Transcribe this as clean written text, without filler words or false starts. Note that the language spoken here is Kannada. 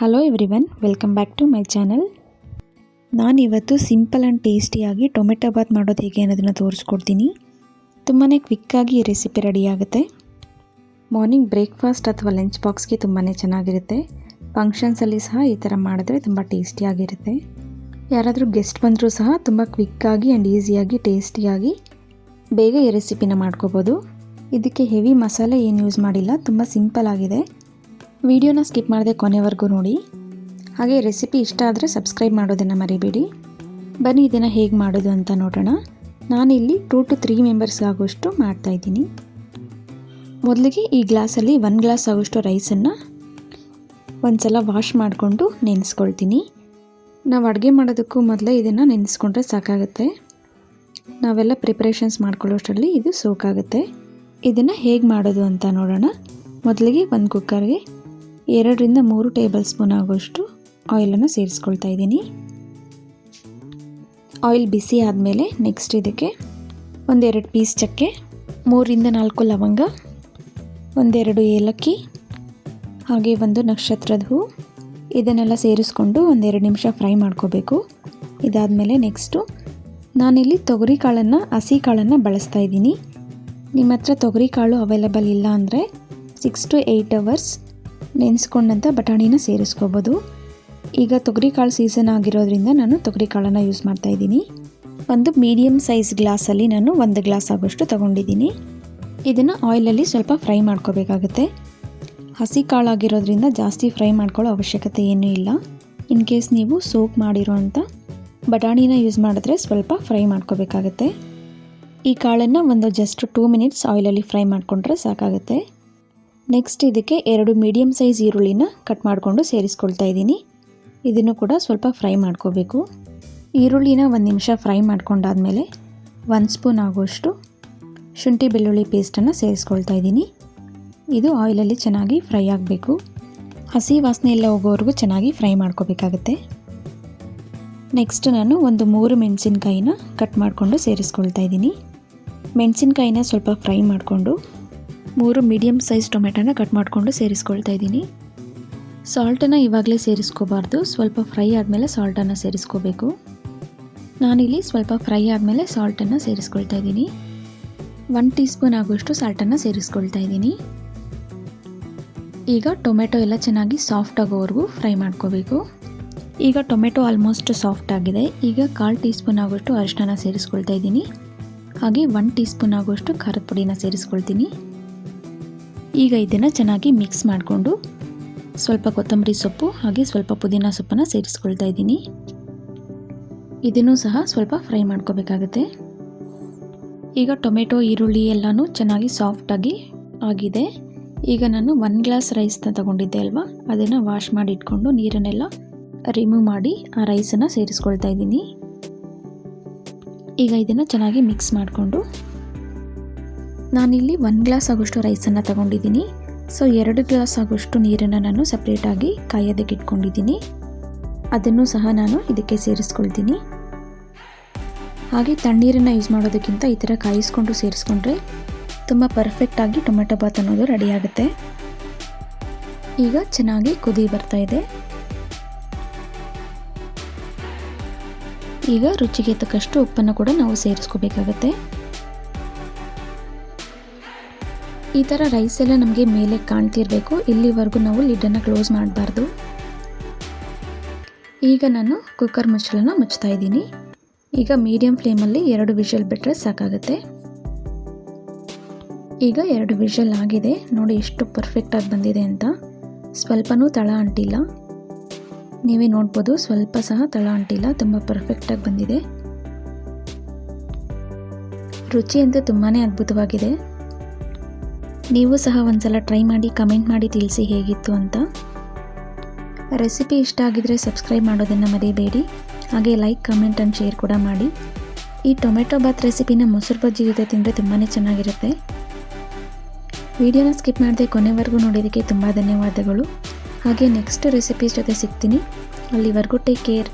Hello everyone, welcome back to my channel. ನಾನಿವತ್ತು ಸಿಂಪಲ್ ಆ್ಯಂಡ್ ಟೇಸ್ಟಿಯಾಗಿ ಟೊಮೆಟೊ ಬಾತ್ ಮಾಡೋದು ಹೇಗೆ ಅನ್ನೋದನ್ನು ತೋರಿಸ್ಕೊಡ್ತೀನಿ. ತುಂಬಾ ಕ್ವಿಕ್ಕಾಗಿ ಈ ರೆಸಿಪಿ ರೆಡಿಯಾಗುತ್ತೆ. ಮಾರ್ನಿಂಗ್ ಬ್ರೇಕ್ಫಾಸ್ಟ್ ಅಥವಾ ಲಂಚ್ ಬಾಕ್ಸ್ಗೆ ತುಂಬಾ ಚೆನ್ನಾಗಿರುತ್ತೆ. ಫಂಕ್ಷನ್ಸಲ್ಲಿ ಸಹ ಈ ಥರ ಮಾಡಿದ್ರೆ ತುಂಬ ಟೇಸ್ಟಿಯಾಗಿರುತ್ತೆ. ಯಾರಾದರೂ ಗೆಸ್ಟ್ ಬಂದರೂ ಸಹ ತುಂಬ ಕ್ವಿಕ್ಕಾಗಿ ಆ್ಯಂಡ್ ಈಸಿಯಾಗಿ ಟೇಸ್ಟಿಯಾಗಿ ಬೇಗ ಈ ರೆಸಿಪಿನ ಮಾಡ್ಕೋಬೋದು. ಇದಕ್ಕೆ ಹೆವಿ ಮಸಾಲೆ ಏನು ಯೂಸ್ ಮಾಡಿಲ್ಲ, ತುಂಬ ಸಿಂಪಲ್ ಆಗಿದೆ. ವಿಡಿಯೋನ ಸ್ಕಿಪ್ ಮಾಡದೆ ಕೊನೆವರೆಗೂ ನೋಡಿ. ಹಾಗೆ ರೆಸಿಪಿ ಇಷ್ಟ ಆದರೆ ಸಬ್ಸ್ಕ್ರೈಬ್ ಮಾಡೋದನ್ನು ಮರಿಬೇಡಿ. ಬನ್ನಿ ಇದನ್ನು ಹೇಗೆ ಮಾಡೋದು ಅಂತ ನೋಡೋಣ. ನಾನಿಲ್ಲಿ 2 to 3 ಮೆಂಬರ್ಸ್ ಆಗೋಷ್ಟು ಮಾಡ್ತಾಯಿದ್ದೀನಿ. ಮೊದಲಿಗೆ ಈ ಗ್ಲಾಸಲ್ಲಿ 1 ಗ್ಲಾಸ್ ಆಗೋಷ್ಟು ರೈಸನ್ನು ಒಂದು ಸಲ ವಾಶ್ ಮಾಡಿಕೊಂಡು ನೆನೆಸ್ಕೊಳ್ತೀನಿ. ನಾವು ಅಡುಗೆ ಮಾಡೋದಕ್ಕೂ ಮೊದಲೇ ಇದನ್ನು ನೆನೆಸ್ಕೊಂಡ್ರೆ ಸಾಕಾಗುತ್ತೆ. ನಾವೆಲ್ಲ ಪ್ರಿಪ್ರೇಷನ್ಸ್ ಮಾಡ್ಕೊಳ್ಳೋಷ್ಟರಲ್ಲಿ ಇದು ಸೋಕಾಗುತ್ತೆ. ಇದನ್ನು ಹೇಗೆ ಮಾಡೋದು ಅಂತ ನೋಡೋಣ. ಮೊದಲಿಗೆ ಒಂದು ಕುಕ್ಕರ್ಗೆ 2 ರಿಂದ 3 ಟೇಬಲ್ ಸ್ಪೂನ್ ಆಗೋಷ್ಟು ಆಯಿಲನ್ನು ಸೇರಿಸ್ಕೊಳ್ತಾ ಇದ್ದೀನಿ. ಆಯಿಲ್ ಬಿಸಿ ಆದಮೇಲೆ ನೆಕ್ಸ್ಟ್ ಇದಕ್ಕೆ 1-2 ಪೀಸ್ ಚಕ್ಕೆ, 3 ರಿಂದ 4 ಲವಂಗ, 1-2 ಏಲಕ್ಕಿ, ಹಾಗೆ 1 ನಕ್ಷತ್ರದ ಹೂ, ಇದನ್ನೆಲ್ಲ ಸೇರಿಸ್ಕೊಂಡು 1-2 ನಿಮಿಷ ಫ್ರೈ ಮಾಡ್ಕೋಬೇಕು. ಇದಾದಮೇಲೆ ನೆಕ್ಸ್ಟು ನಾನಿಲ್ಲಿ ತೊಗರಿ ಕಾಳನ್ನು, ಹಸಿ ಕಾಳನ್ನು ಬಳಸ್ತಾ ಇದ್ದೀನಿ. ನಿಮ್ಮ ಹತ್ರ ತೊಗರಿ ಕಾಳು ಅವೈಲೇಬಲ್ ಇಲ್ಲ ಅಂದರೆ 6 to 8 hours ನೆನೆಸ್ಕೊಂಡಂಥ ಬಟಾಣಿನ ಸೇರಿಸ್ಕೋಬೋದು. ಈಗ ತೊಗರಿ ಕಾಳು ಸೀಸನ್ ಆಗಿರೋದ್ರಿಂದ ನಾನು ತೊಗರಿ ಕಾಳನ್ನು ಯೂಸ್ ಮಾಡ್ತಾಯಿದ್ದೀನಿ. ಒಂದು ಮೀಡಿಯಮ್ ಸೈಜ್ ಗ್ಲಾಸಲ್ಲಿ ನಾನು 1 ಗ್ಲಾಸ್ ಆಗೋಷ್ಟು ತೊಗೊಂಡಿದ್ದೀನಿ. ಇದನ್ನು ಆಯಿಲಲ್ಲಿ ಸ್ವಲ್ಪ ಫ್ರೈ ಮಾಡ್ಕೋಬೇಕಾಗುತ್ತೆ. ಹಸಿ ಕಾಳಾಗಿರೋದ್ರಿಂದ ಜಾಸ್ತಿ ಫ್ರೈ ಮಾಡ್ಕೊಳ್ಳೋ ಅವಶ್ಯಕತೆ ಏನೂ ಇಲ್ಲ. ಇನ್ ಕೇಸ್ ನೀವು ಸೋಕ್ ಮಾಡಿರೋವಂಥ ಬಟಾಣಿನ ಯೂಸ್ ಮಾಡಿದ್ರೆ ಸ್ವಲ್ಪ ಫ್ರೈ ಮಾಡ್ಕೋಬೇಕಾಗತ್ತೆ. ಈ ಕಾಳನ್ನು ಒಂದು ಜಸ್ಟ್ 2 minutes ಆಯಿಲಲ್ಲಿ ಫ್ರೈ ಮಾಡಿಕೊಂಡ್ರೆ ಸಾಕಾಗುತ್ತೆ. ನೆಕ್ಸ್ಟ್ ಇದಕ್ಕೆ 2 ಮೀಡಿಯಮ್ ಸೈಜ್ ಈರುಳ್ಳಿನ ಕಟ್ ಮಾಡಿಕೊಂಡು ಸೇರಿಸ್ಕೊಳ್ತಾ ಇದ್ದೀನಿ. ಇದನ್ನು ಕೂಡ ಸ್ವಲ್ಪ ಫ್ರೈ ಮಾಡ್ಕೋಬೇಕು. ಈರುಳ್ಳಿನ 1 ನಿಮಿಷ ಫ್ರೈ ಮಾಡ್ಕೊಂಡಾದಮೇಲೆ 1 ಸ್ಪೂನ್ ಆಗೋಷ್ಟು ಶುಂಠಿ ಬೆಳ್ಳುಳ್ಳಿ ಪೇಸ್ಟನ್ನು ಸೇರಿಸ್ಕೊಳ್ತಾ ಇದ್ದೀನಿ. ಇದು ಆಯಿಲಲ್ಲಿ ಚೆನ್ನಾಗಿ ಫ್ರೈ ಆಗಬೇಕು. ಹಸಿ ವಾಸನೆ ಎಲ್ಲ ಹೋಗೋವರೆಗೂ ಚೆನ್ನಾಗಿ ಫ್ರೈ ಮಾಡ್ಕೋಬೇಕಾಗತ್ತೆ. ನೆಕ್ಸ್ಟ್ ನಾನು 3 ಮೆಣಸಿನ್ಕಾಯಿನ ಕಟ್ ಮಾಡಿಕೊಂಡು ಸೇರಿಸ್ಕೊಳ್ತಾ ಇದ್ದೀನಿ. ಮೆಣಸಿನ್ಕಾಯಿನ ಸ್ವಲ್ಪ ಫ್ರೈ ಮಾಡಿಕೊಂಡು 3 ಮೀಡಿಯಮ್ ಸೈಜ್ ಟೊಮೆಟೊನ ಕಟ್ ಮಾಡಿಕೊಂಡು ಸೇರಿಸ್ಕೊಳ್ತಾ ಇದ್ದೀನಿ. ಸಾಲ್ಟನ್ನು ಇವಾಗಲೇ ಸೇರಿಸ್ಕೋಬಾರ್ದು, ಸ್ವಲ್ಪ ಫ್ರೈ ಆದಮೇಲೆ ಸಾಲ್ಟನ್ನು ಸೇರಿಸ್ಕೋಬೇಕು. ನಾನಿಲ್ಲಿ ಸ್ವಲ್ಪ ಫ್ರೈ ಆದಮೇಲೆ ಸಾಲ್ಟನ್ನು ಸೇರಿಸ್ಕೊಳ್ತಾ ಇದ್ದೀನಿ. 1 ಟೀ ಸ್ಪೂನ್ ಆಗೋಷ್ಟು ಸಾಲ್ಟನ್ನು ಸೇರಿಸ್ಕೊಳ್ತಾ ಇದ್ದೀನಿ. ಈಗ ಟೊಮೆಟೊ ಎಲ್ಲ ಚೆನ್ನಾಗಿ ಸಾಫ್ಟ್ ಆಗೋವರೆಗೂ ಫ್ರೈ ಮಾಡ್ಕೋಬೇಕು. ಈಗ ಟೊಮೆಟೊ ಆಲ್ಮೋಸ್ಟ್ ಸಾಫ್ಟ್ ಆಗಿದೆ. ಈಗ 1/4 ಟೀ ಸ್ಪೂನ್ ಆಗೋಷ್ಟು ಅರಿಶಿನ ಸೇರಿಸ್ಕೊಳ್ತಾ ಇದ್ದೀನಿ. ಹಾಗೆ 1 ಟೀ ಸ್ಪೂನ್ ಆಗೋಷ್ಟು ಖಾರದ ಪುಡಿನ ಸೇರಿಸ್ಕೊಳ್ತೀನಿ. ಈಗ ಇದನ್ನು ಚೆನ್ನಾಗಿ ಮಿಕ್ಸ್ ಮಾಡಿಕೊಂಡು ಸ್ವಲ್ಪ ಕೊತ್ತಂಬರಿ ಸೊಪ್ಪು ಹಾಗೆ ಸ್ವಲ್ಪ ಪುದೀನ ಸೊಪ್ಪನ್ನು ಸೇರಿಸ್ಕೊಳ್ತಾ ಇದ್ದೀನಿ. ಇದನ್ನು ಸಹ ಸ್ವಲ್ಪ ಫ್ರೈ ಮಾಡ್ಕೋಬೇಕಾಗುತ್ತೆ. ಈಗ ಟೊಮೆಟೊ ಈರುಳ್ಳಿ ಎಲ್ಲನೂ ಚೆನ್ನಾಗಿ ಸಾಫ್ಟಾಗಿ ಆಗಿದೆ. ಈಗ ನಾನು 1 ಗ್ಲಾಸ್ ರೈಸ್ನ ತಗೊಂಡಿದ್ದೆ ಅಲ್ವಾ, ಅದನ್ನು ವಾಶ್ ಮಾಡಿ ಇಟ್ಕೊಂಡು ನೀರನ್ನೆಲ್ಲ ರಿಮೂವ್ ಮಾಡಿ ಆ ರೈಸನ್ನು ಸೇರಿಸ್ಕೊಳ್ತಾ ಇದ್ದೀನಿ. ಈಗ ಇದನ್ನು ಚೆನ್ನಾಗಿ ಮಿಕ್ಸ್ ಮಾಡಿಕೊಂಡು ನಾನಿಲ್ಲಿ 1 ಗ್ಲಾಸ್ ಆಗೋಷ್ಟು ರೈಸನ್ನು ತಗೊಂಡಿದ್ದೀನಿ. ಸೊ 2 ಗ್ಲಾಸ್ ಆಗೋಷ್ಟು ನೀರನ್ನು ನಾನು ಸಪ್ರೇಟಾಗಿ ಕಾಯೋದಕ್ಕೆ ಇಟ್ಕೊಂಡಿದ್ದೀನಿ. ಅದನ್ನು ಸಹ ನಾನು ಇದಕ್ಕೆ ಸೇರಿಸ್ಕೊಳ್ತೀನಿ. ಹಾಗೆ ತಣ್ಣೀರನ್ನು ಯೂಸ್ ಮಾಡೋದಕ್ಕಿಂತ ಈ ಥರ ಕಾಯಿಸ್ಕೊಂಡು ಸೇರಿಸ್ಕೊಂಡ್ರೆ ತುಂಬ ಪರ್ಫೆಕ್ಟಾಗಿ ಟೊಮೆಟೊ ಬಾತ್ ಅನ್ನೋದು ರೆಡಿಯಾಗುತ್ತೆ. ಈಗ ಚೆನ್ನಾಗಿ ಕುದಿ ಬರ್ತಾ ಇದೆ. ಈಗ ರುಚಿಗೆ ತಕ್ಕಷ್ಟು ಉಪ್ಪನ್ನು ಕೂಡ ನಾವು ಸೇರಿಸ್ಕೋಬೇಕಾಗತ್ತೆ. ಈ ಥರ ರೈಸ್ ಎಲ್ಲ ನಮಗೆ ಮೇಲೆ ಕಾಣ್ತಿರಬೇಕು. ಇಲ್ಲಿವರೆಗೂ ನಾವು ಲಿಡ್ಡನ್ನು ಕ್ಲೋಸ್ ಮಾಡಬಾರ್ದು. ಈಗ ನಾನು ಕುಕ್ಕರ್ ಮುಚ್ಚಳನ ಮುಚ್ತಾ ಇದ್ದೀನಿ. ಈಗ ಮೀಡಿಯಮ್ ಫ್ಲೇಮಲ್ಲಿ 2 ವಿಷಲ್ ಬಿಟ್ಟರೆ ಸಾಕಾಗುತ್ತೆ. ಈಗ 2 ವಿಷಲ್ ಆಗಿದೆ. ನೋಡಿ ಎಷ್ಟು ಪರ್ಫೆಕ್ಟಾಗಿ ಬಂದಿದೆ ಅಂತ. ಸ್ವಲ್ಪನೂ ತಳ ಅಂಟಿಲ್ಲ. ನೀವೇ ನೋಡ್ಬೋದು, ಸ್ವಲ್ಪ ಸಹ ತಳ ಅಂಟಿಲ್ಲ. ತುಂಬ ಪರ್ಫೆಕ್ಟಾಗಿ ಬಂದಿದೆ. ರುಚಿ ಅಂತೂ ತುಂಬಾ ಅದ್ಭುತವಾಗಿದೆ. ನೀವು ಸಹ ಒಂದ್ಸಲ ಟ್ರೈ ಮಾಡಿ ಕಮೆಂಟ್ ಮಾಡಿ ತಿಳಿಸಿ ಹೇಗಿತ್ತು ಅಂತ. ರೆಸಿಪಿ ಇಷ್ಟ ಆಗಿದ್ರೆ ಸಬ್ಸ್ಕ್ರೈಬ್ ಮಾಡೋದನ್ನು ಮರಿಬೇಡಿ. ಹಾಗೆ ಲೈಕ್, ಕಮೆಂಟ್ ಆ್ಯಂಡ್ ಶೇರ್ ಕೂಡ ಮಾಡಿ. ಈ ಟೊಮೆಟೊ ಬಾತ್ ರೆಸಿಪಿನ ಮೊಸರು ಬಜ್ಜಿ ಜೊತೆ ತಿಂದರೆ ತುಂಬಾ ಚೆನ್ನಾಗಿರುತ್ತೆ. ವಿಡಿಯೋನ ಸ್ಕಿಪ್ ಮಾಡದೆ ಕೊನೆವರೆಗೂ ನೋಡೋದಕ್ಕೆ ತುಂಬ ಧನ್ಯವಾದಗಳು. ಹಾಗೆ ನೆಕ್ಸ್ಟ್ ರೆಸಿಪೀಸ್ ಜೊತೆ ಸಿಗ್ತೀನಿ. ಅಲ್ಲಿವರೆಗೂ ಟೇಕ್ ಕೇರ್.